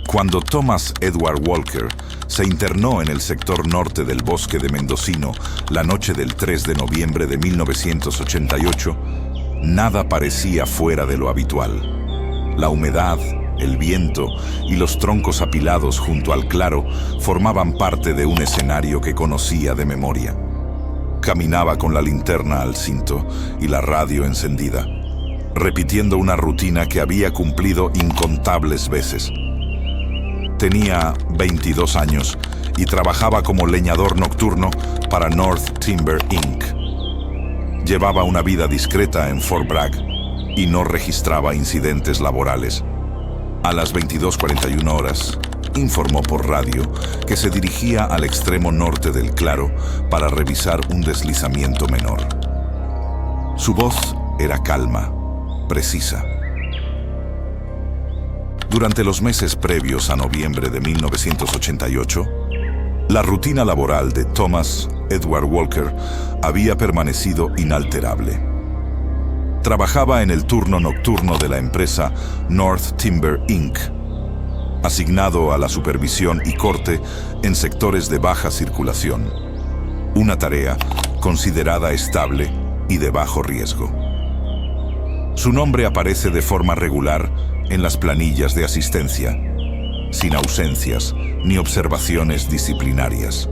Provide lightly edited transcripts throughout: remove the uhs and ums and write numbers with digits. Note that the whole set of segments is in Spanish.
Cuando Thomas Edward Walker se internó en el sector norte del bosque de Mendocino la noche del 3 de noviembre de 1988, nada parecía fuera de lo habitual. La humedad, el viento y los troncos apilados junto al claro formaban parte de un escenario que conocía de memoria. Caminaba con la linterna al cinto y la radio encendida, repitiendo una rutina que había cumplido incontables veces. Tenía 22 años y trabajaba como leñador nocturno para North Timber Inc. Llevaba una vida discreta en Fort Bragg y no registraba incidentes laborales. A las 22:41 horas, informó por radio que se dirigía al extremo norte del claro para revisar un deslizamiento menor. Su voz era calma, precisa. Durante los meses previos a noviembre de 1988, la rutina laboral de Thomas Edward Walker había permanecido inalterable. Trabajaba en el turno nocturno de la empresa North Timber Inc., asignado a la supervisión y corte en sectores de baja circulación, una tarea considerada estable y de bajo riesgo. Su nombre aparece de forma regular en las planillas de asistencia, sin ausencias ni observaciones disciplinarias.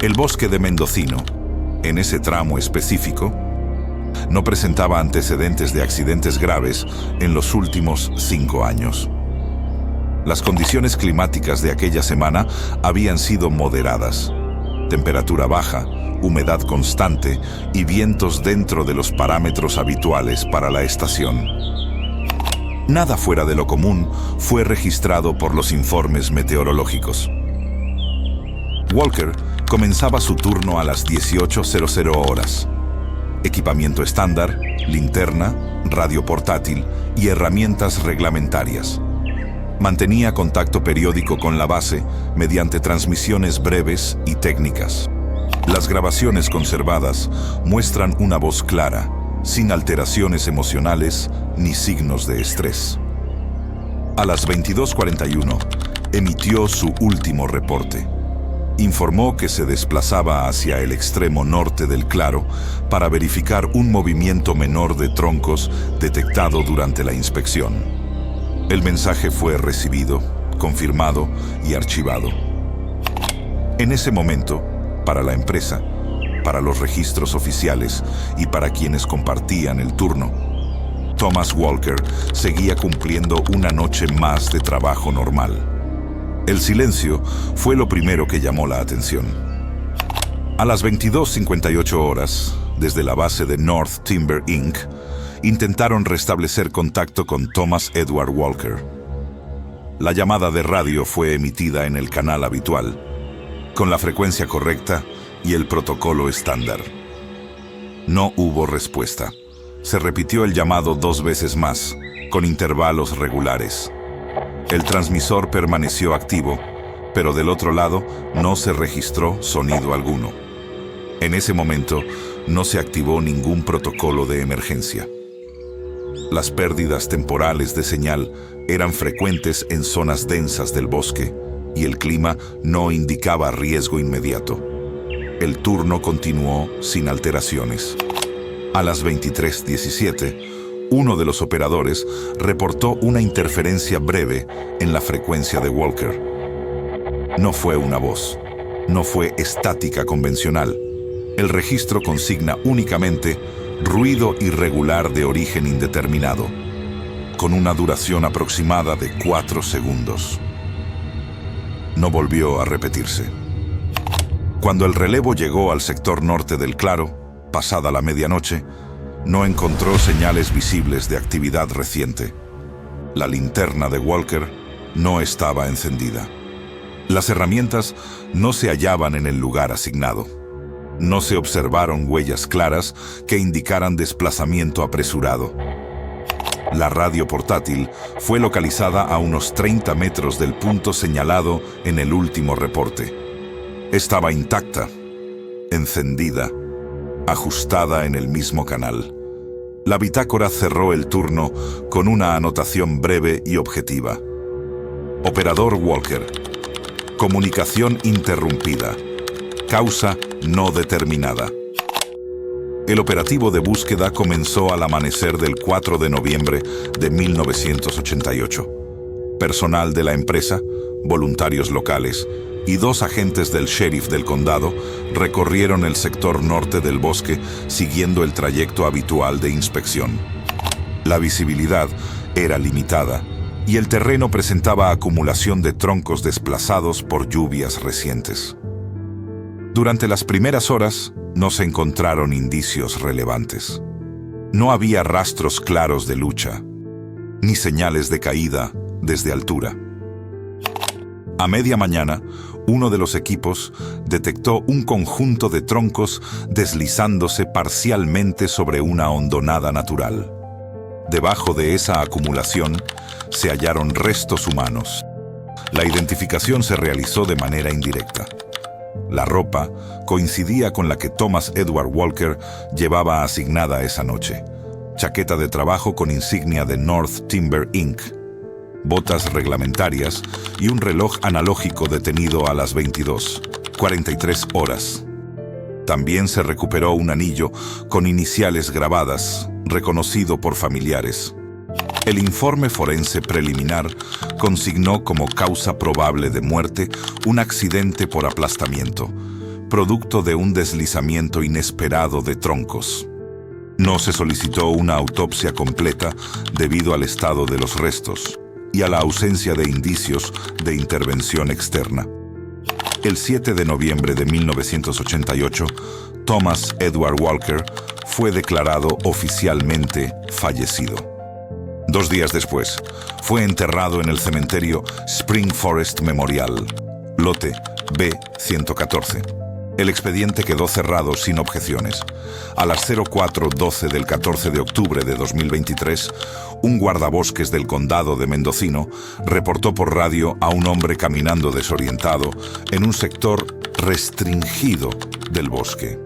El bosque de Mendocino, en ese tramo específico, no presentaba antecedentes de accidentes graves en los últimos 5 años. Las condiciones climáticas de aquella semana habían sido moderadas. Temperatura baja, humedad constante y vientos dentro de los parámetros habituales para la estación. Nada fuera de lo común fue registrado por los informes meteorológicos. Walker comenzaba su turno a las 18:00 horas. Equipamiento estándar, linterna, radio portátil y herramientas reglamentarias. Mantenía contacto periódico con la base mediante transmisiones breves y técnicas. Las grabaciones conservadas muestran una voz clara, sin alteraciones emocionales ni signos de estrés. A las 22:41 emitió su último reporte. Informó que se desplazaba hacia el extremo norte del claro para verificar un movimiento menor de troncos detectado durante la inspección. El mensaje fue recibido, confirmado y archivado. En ese momento, para la empresa, para los registros oficiales y para quienes compartían el turno, Thomas Walker seguía cumpliendo una noche más de trabajo normal. El silencio fue lo primero que llamó la atención. A las 22:58 horas, desde la base de North Timber Inc., intentaron restablecer contacto con Thomas Edward Walker. La llamada de radio fue emitida en el canal habitual, con la frecuencia correcta y el protocolo estándar. No hubo respuesta. Se repitió el llamado 2 veces más, con intervalos regulares. El transmisor permaneció activo, pero del otro lado no se registró sonido alguno. En ese momento no se activó ningún protocolo de emergencia. Las pérdidas temporales de señal eran frecuentes en zonas densas del bosque y el clima no indicaba riesgo inmediato. El turno continuó sin alteraciones. A las 23:17, uno de los operadores reportó una interferencia breve en la frecuencia de Walker. No fue una voz, no fue estática convencional. El registro consigna únicamente ruido irregular de origen indeterminado, con una duración aproximada de 4 segundos. No volvió a repetirse. Cuando el relevo llegó al sector norte del claro, pasada la medianoche, no encontró señales visibles de actividad reciente. La linterna de Walker no estaba encendida. Las herramientas no se hallaban en el lugar asignado. No se observaron huellas claras que indicaran desplazamiento apresurado. La radio portátil fue localizada a unos 30 metros del punto señalado en el último reporte. Estaba intacta, encendida, ajustada en el mismo canal. La bitácora cerró el turno con una anotación breve y objetiva. Operador Walker. Comunicación interrumpida. Causa no determinada. El operativo de búsqueda comenzó al amanecer del 4 de noviembre de 1988. Personal de la empresa, voluntarios locales y 2 agentes del sheriff del condado recorrieron el sector norte del bosque siguiendo el trayecto habitual de inspección. La visibilidad era limitada y el terreno presentaba acumulación de troncos desplazados por lluvias recientes. Durante las primeras horas no se encontraron indicios relevantes. No había rastros claros de lucha, ni señales de caída desde altura. A media mañana, uno de los equipos detectó un conjunto de troncos deslizándose parcialmente sobre una hondonada natural. Debajo de esa acumulación se hallaron restos humanos. La identificación se realizó de manera indirecta. La ropa coincidía con la que Thomas Edward Walker llevaba asignada esa noche. Chaqueta de trabajo con insignia de North Timber Inc., botas reglamentarias y un reloj analógico detenido a las 22:43 horas. También se recuperó un anillo con iniciales grabadas, reconocido por familiares. El informe forense preliminar consignó como causa probable de muerte un accidente por aplastamiento, producto de un deslizamiento inesperado de troncos. No se solicitó una autopsia completa debido al estado de los restos y a la ausencia de indicios de intervención externa. El 7 de noviembre de 1988, Thomas Edward Walker fue declarado oficialmente fallecido. 2 días después, fue enterrado en el cementerio Spring Forest Memorial, lote B-114. El expediente quedó cerrado sin objeciones. A las 04:12 del 14 de octubre de 2023, un guardabosques del condado de Mendocino reportó por radio a un hombre caminando desorientado en un sector restringido del bosque.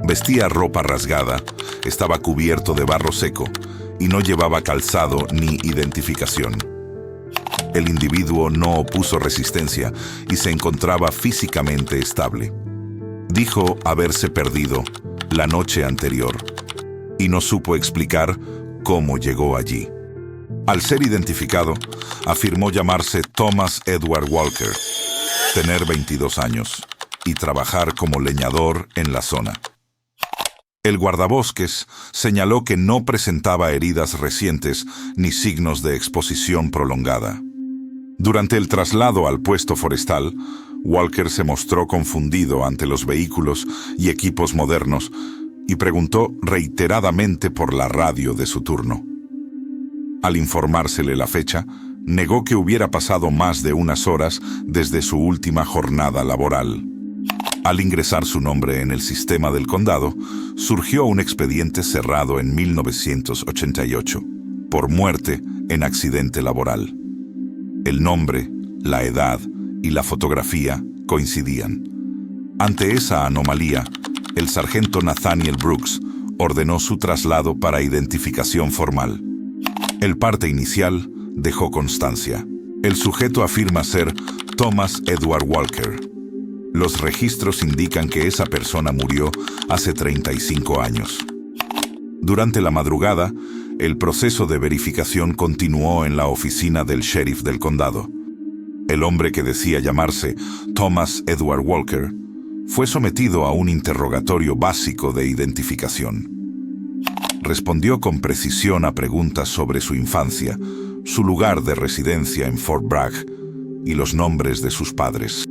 Vestía ropa rasgada, estaba cubierto de barro seco y no llevaba calzado ni identificación. El individuo no opuso resistencia y se encontraba físicamente estable. Dijo haberse perdido la noche anterior y no supo explicar cómo llegó allí. Al ser identificado, afirmó llamarse Thomas Edward Walker, tener 22 años y trabajar como leñador en la zona. El guardabosques señaló que no presentaba heridas recientes ni signos de exposición prolongada. Durante el traslado al puesto forestal, Walker se mostró confundido ante los vehículos y equipos modernos y preguntó reiteradamente por la radio de su turno. Al informársele la fecha, negó que hubiera pasado más de unas horas desde su última jornada laboral. Al ingresar su nombre en el sistema del condado, surgió un expediente cerrado en 1988 por muerte en accidente laboral. El nombre, la edad y la fotografía coincidían. Ante esa anomalía, el sargento Nathaniel Brooks ordenó su traslado para identificación formal. El parte inicial dejó constancia. El sujeto afirma ser Thomas Edward Walker. Los registros indican que esa persona murió hace 35 años. Durante la madrugada, el proceso de verificación continuó en la oficina del sheriff del condado. El hombre que decía llamarse Thomas Edward Walker fue sometido a un interrogatorio básico de identificación. Respondió con precisión a preguntas sobre su infancia, su lugar de residencia en Fort Bragg y los nombres de sus padres.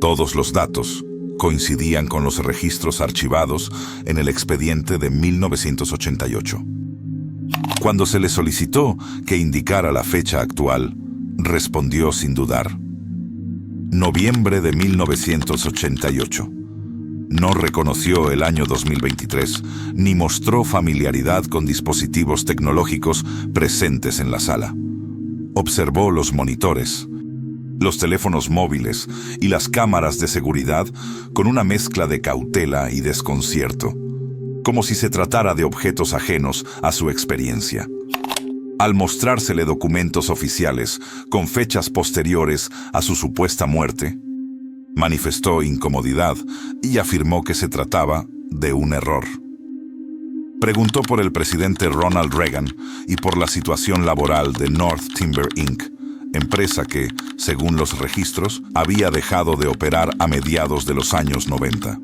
Todos los datos coincidían con los registros archivados en el expediente de 1988. Cuando se le solicitó que indicara la fecha actual, respondió sin dudar. Noviembre de 1988. No reconoció el año 2023, ni mostró familiaridad con dispositivos tecnológicos presentes en la sala. Observó los monitores, los teléfonos móviles y las cámaras de seguridad con una mezcla de cautela y desconcierto, como si se tratara de objetos ajenos a su experiencia. Al mostrársele documentos oficiales con fechas posteriores a su supuesta muerte, manifestó incomodidad y afirmó que se trataba de un error. Preguntó por el presidente Ronald Reagan y por la situación laboral de North Timber Inc., empresa que, según los registros, había dejado de operar a mediados de los años 90.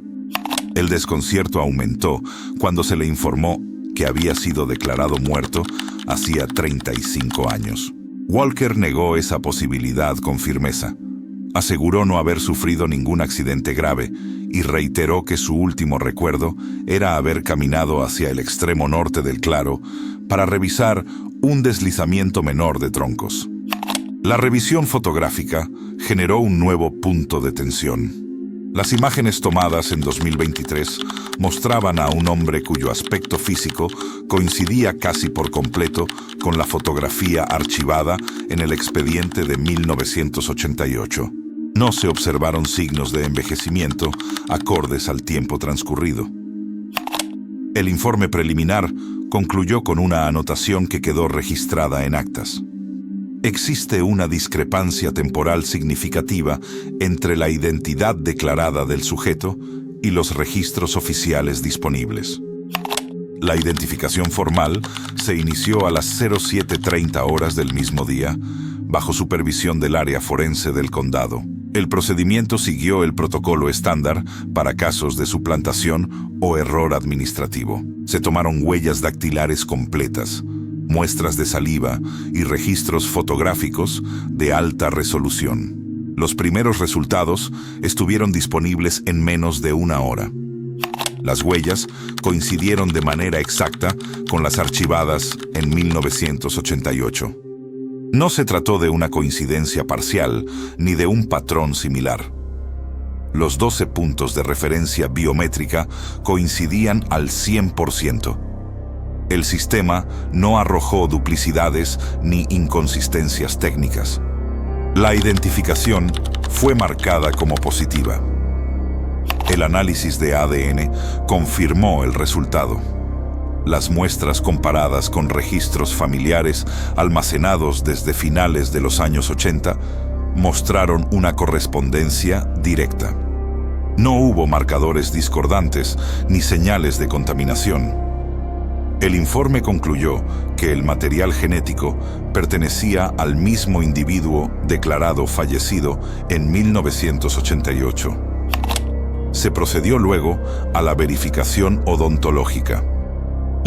El desconcierto aumentó cuando se le informó que había sido declarado muerto hacía 35 años. Walker negó esa posibilidad con firmeza. Aseguró no haber sufrido ningún accidente grave y reiteró que su último recuerdo era haber caminado hacia el extremo norte del claro para revisar un deslizamiento menor de troncos. La revisión fotográfica generó un nuevo punto de tensión. Las imágenes tomadas en 2023 mostraban a un hombre cuyo aspecto físico coincidía casi por completo con la fotografía archivada en el expediente de 1988. No se observaron signos de envejecimiento acordes al tiempo transcurrido. El informe preliminar concluyó con una anotación que quedó registrada en actas. Existe una discrepancia temporal significativa entre la identidad declarada del sujeto y los registros oficiales disponibles. La identificación formal se inició a las 07:30 horas del mismo día, bajo supervisión del área forense del condado. El procedimiento siguió el protocolo estándar para casos de suplantación o error administrativo. Se tomaron huellas dactilares completas, muestras de saliva y registros fotográficos de alta resolución. Los primeros resultados estuvieron disponibles en menos de una hora. Las huellas coincidieron de manera exacta con las archivadas en 1988. No se trató de una coincidencia parcial ni de un patrón similar. Los 12 puntos de referencia biométrica coincidían al 100%. El sistema no arrojó duplicidades ni inconsistencias técnicas. La identificación fue marcada como positiva. El análisis de ADN confirmó el resultado. Las muestras comparadas con registros familiares almacenados desde finales de los años 80 mostraron una correspondencia directa. No hubo marcadores discordantes ni señales de contaminación. El informe concluyó que el material genético pertenecía al mismo individuo declarado fallecido en 1988. Se procedió luego a la verificación odontológica.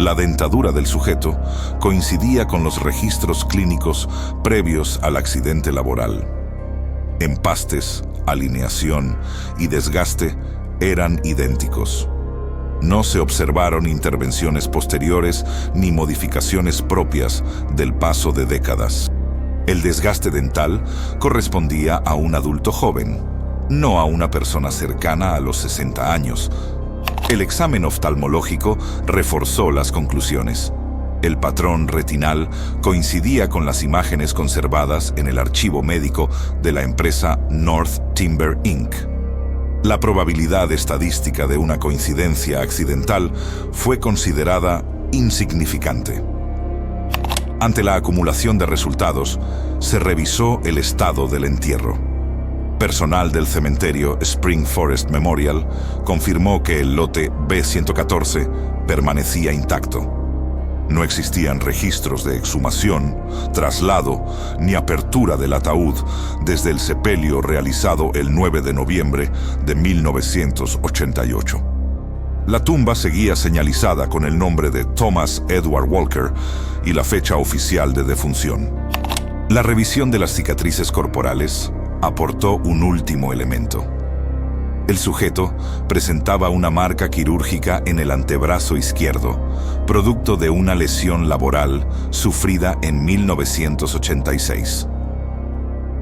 La dentadura del sujeto coincidía con los registros clínicos previos al accidente laboral. Empastes, alineación y desgaste eran idénticos. No se observaron intervenciones posteriores ni modificaciones propias del paso de décadas. El desgaste dental correspondía a un adulto joven, no a una persona cercana a los 60 años. El examen oftalmológico reforzó las conclusiones. El patrón retinal coincidía con las imágenes conservadas en el archivo médico de la empresa North Timber Inc. La probabilidad estadística de una coincidencia accidental fue considerada insignificante. Ante la acumulación de resultados, se revisó el estado del entierro. Personal del cementerio Spring Forest Memorial confirmó que el lote B-114 permanecía intacto. No existían registros de exhumación, traslado ni apertura del ataúd desde el sepelio realizado el 9 de noviembre de 1988. La tumba seguía señalizada con el nombre de Thomas Edward Walker y la fecha oficial de defunción. La revisión de las cicatrices corporales aportó un último elemento. El sujeto presentaba una marca quirúrgica en el antebrazo izquierdo, producto de una lesión laboral sufrida en 1986.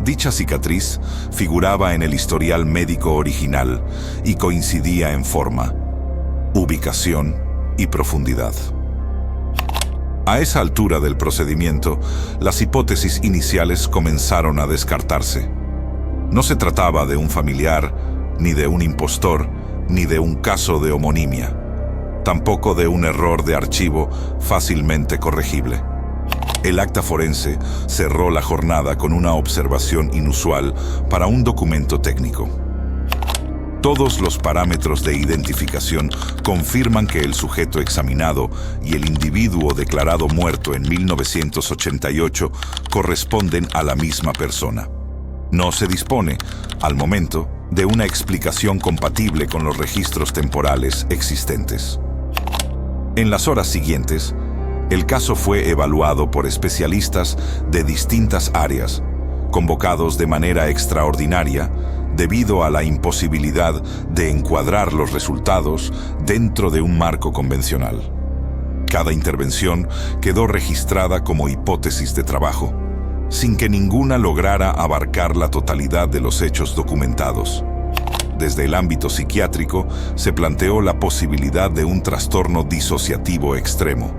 Dicha cicatriz figuraba en el historial médico original y coincidía en forma, ubicación y profundidad. A esa altura del procedimiento, las hipótesis iniciales comenzaron a descartarse. No se trataba de un familiar, ni de un impostor, ni de un caso de homonimia, tampoco de un error de archivo fácilmente corregible. El acta forense cerró la jornada con una observación inusual para un documento técnico. Todos los parámetros de identificación confirman que el sujeto examinado y el individuo declarado muerto en 1988 corresponden a la misma persona. No se dispone, al momento, de una explicación compatible con los registros temporales existentes. En las horas siguientes, el caso fue evaluado por especialistas de distintas áreas, convocados de manera extraordinaria debido a la imposibilidad de encuadrar los resultados dentro de un marco convencional. Cada intervención quedó registrada como hipótesis de trabajo, sin que ninguna lograra abarcar la totalidad de los hechos documentados. Desde el ámbito psiquiátrico se planteó la posibilidad de un trastorno disociativo extremo,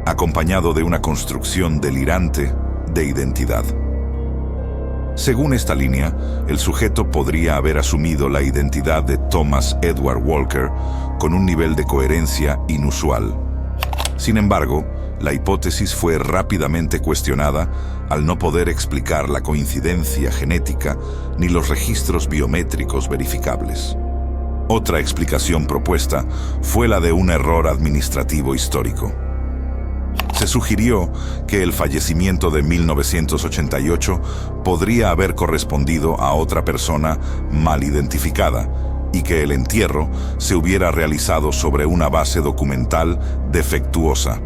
acompañado de una construcción delirante de identidad. Según esta línea, el sujeto podría haber asumido la identidad de Thomas Edward Walker con un nivel de coherencia inusual. Sin embargo, la hipótesis fue rápidamente cuestionada al no poder explicar la coincidencia genética ni los registros biométricos verificables. Otra explicación propuesta fue la de un error administrativo histórico. Se sugirió que el fallecimiento de 1988 podría haber correspondido a otra persona mal identificada y que el entierro se hubiera realizado sobre una base documental defectuosa.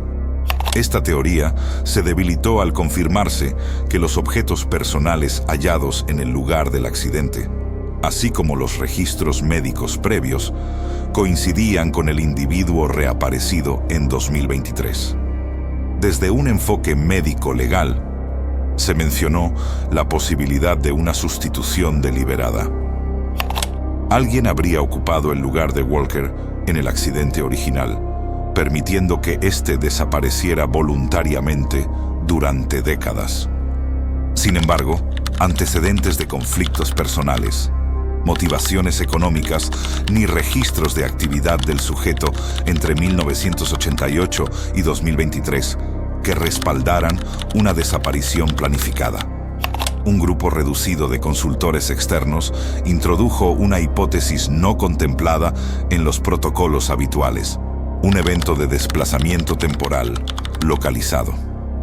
Esta teoría se debilitó al confirmarse que los objetos personales hallados en el lugar del accidente, así como los registros médicos previos, coincidían con el individuo reaparecido en 2023. Desde un enfoque médico-legal, se mencionó la posibilidad de una sustitución deliberada. Alguien habría ocupado el lugar de Walker en el accidente original, permitiendo que éste desapareciera voluntariamente durante décadas. Sin embargo, antecedentes de conflictos personales, motivaciones económicas ni registros de actividad del sujeto entre 1988 y 2023 que respaldaran una desaparición planificada. Un grupo reducido de consultores externos introdujo una hipótesis no contemplada en los protocolos habituales, un evento de desplazamiento temporal localizado.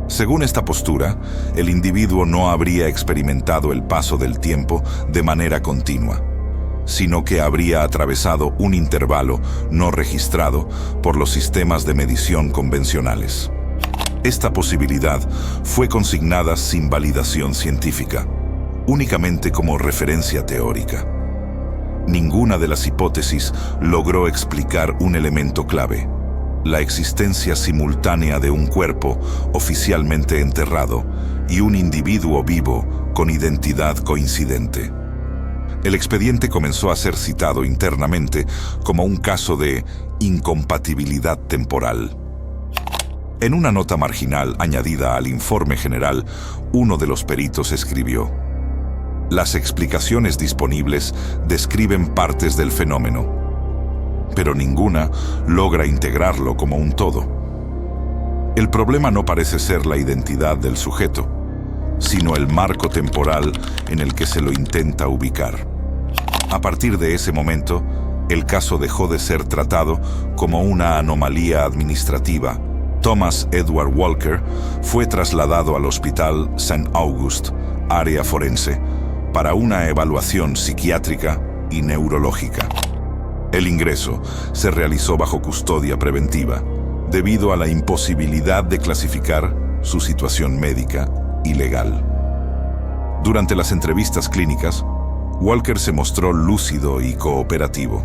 Según esta postura, el individuo no habría experimentado el paso del tiempo de manera continua, sino que habría atravesado un intervalo no registrado por los sistemas de medición convencionales. Esta posibilidad fue consignada sin validación científica, únicamente como referencia teórica. Ninguna de las hipótesis logró explicar un elemento clave: la existencia simultánea de un cuerpo oficialmente enterrado y un individuo vivo con identidad coincidente. El expediente comenzó a ser citado internamente como un caso de incompatibilidad temporal. En una nota marginal añadida al informe general, uno de los peritos escribió: "Las explicaciones disponibles describen partes del fenómeno, pero ninguna logra integrarlo como un todo. El problema no parece ser la identidad del sujeto, sino el marco temporal en el que se lo intenta ubicar". A partir de ese momento, el caso dejó de ser tratado como una anomalía administrativa. Thomas Edward Walker fue trasladado al Hospital St. August, área forense, para una evaluación psiquiátrica y neurológica. El ingreso se realizó bajo custodia preventiva, debido a la imposibilidad de clasificar su situación médica y legal. Durante las entrevistas clínicas, Walker se mostró lúcido y cooperativo.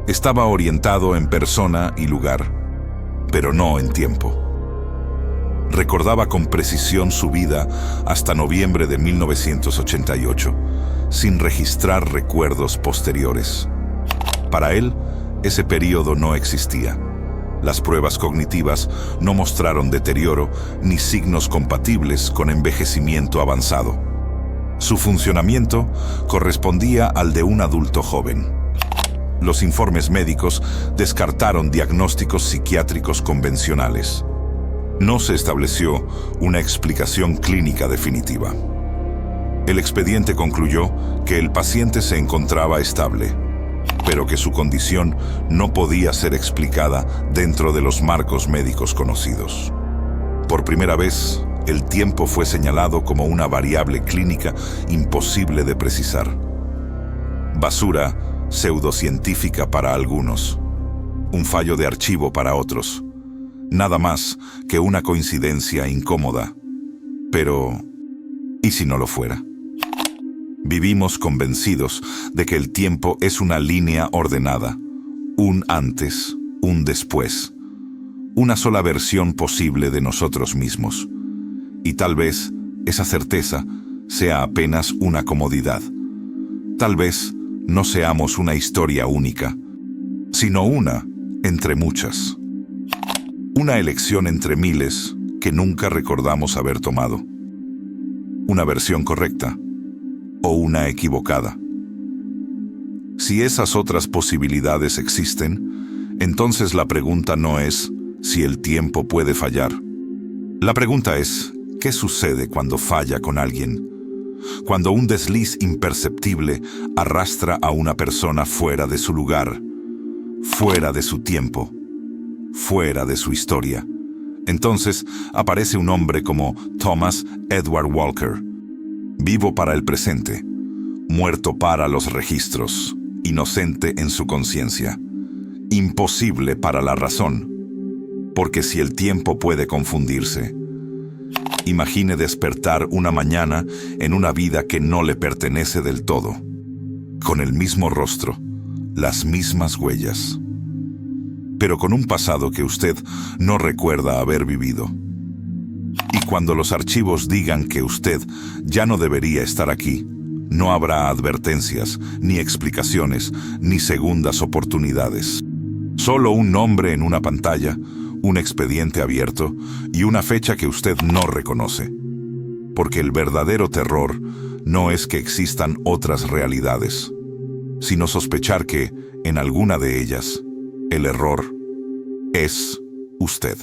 Estaba orientado en persona y lugar, pero no en tiempo. Recordaba con precisión su vida hasta noviembre de 1988, sin registrar recuerdos posteriores. Para él, ese período no existía. Las pruebas cognitivas no mostraron deterioro ni signos compatibles con envejecimiento avanzado. Su funcionamiento correspondía al de un adulto joven. Los informes médicos descartaron diagnósticos psiquiátricos convencionales. No se estableció una explicación clínica definitiva. El expediente concluyó que el paciente se encontraba estable, pero que su condición no podía ser explicada dentro de los marcos médicos conocidos. Por primera vez, el tiempo fue señalado como una variable clínica imposible de precisar. Basura pseudocientífica para algunos, un fallo de archivo para otros. Nada más que una coincidencia incómoda. Pero, ¿y si no lo fuera? Vivimos convencidos de que el tiempo es una línea ordenada, un antes, un después, una sola versión posible de nosotros mismos. Y tal vez esa certeza sea apenas una comodidad. Tal vez no seamos una historia única, sino una entre muchas. Una elección entre miles que nunca recordamos haber tomado. Una versión correcta o una equivocada. Si esas otras posibilidades existen, entonces la pregunta no es si el tiempo puede fallar. La pregunta es, ¿qué sucede cuando falla con alguien? Cuando un desliz imperceptible arrastra a una persona fuera de su lugar, fuera de su tiempo, fuera de su historia. Entonces aparece un hombre como Thomas Edward Walker, vivo para el presente, muerto para los registros, inocente en su conciencia, imposible para la razón, porque si el tiempo puede confundirse, imagine despertar una mañana en una vida que no le pertenece del todo, con el mismo rostro, las mismas huellas, pero con un pasado que usted no recuerda haber vivido. Y cuando los archivos digan que usted ya no debería estar aquí, no habrá advertencias, ni explicaciones, ni segundas oportunidades. Solo un nombre en una pantalla, un expediente abierto y una fecha que usted no reconoce. Porque el verdadero terror no es que existan otras realidades, sino sospechar que, en alguna de ellas, el error es usted.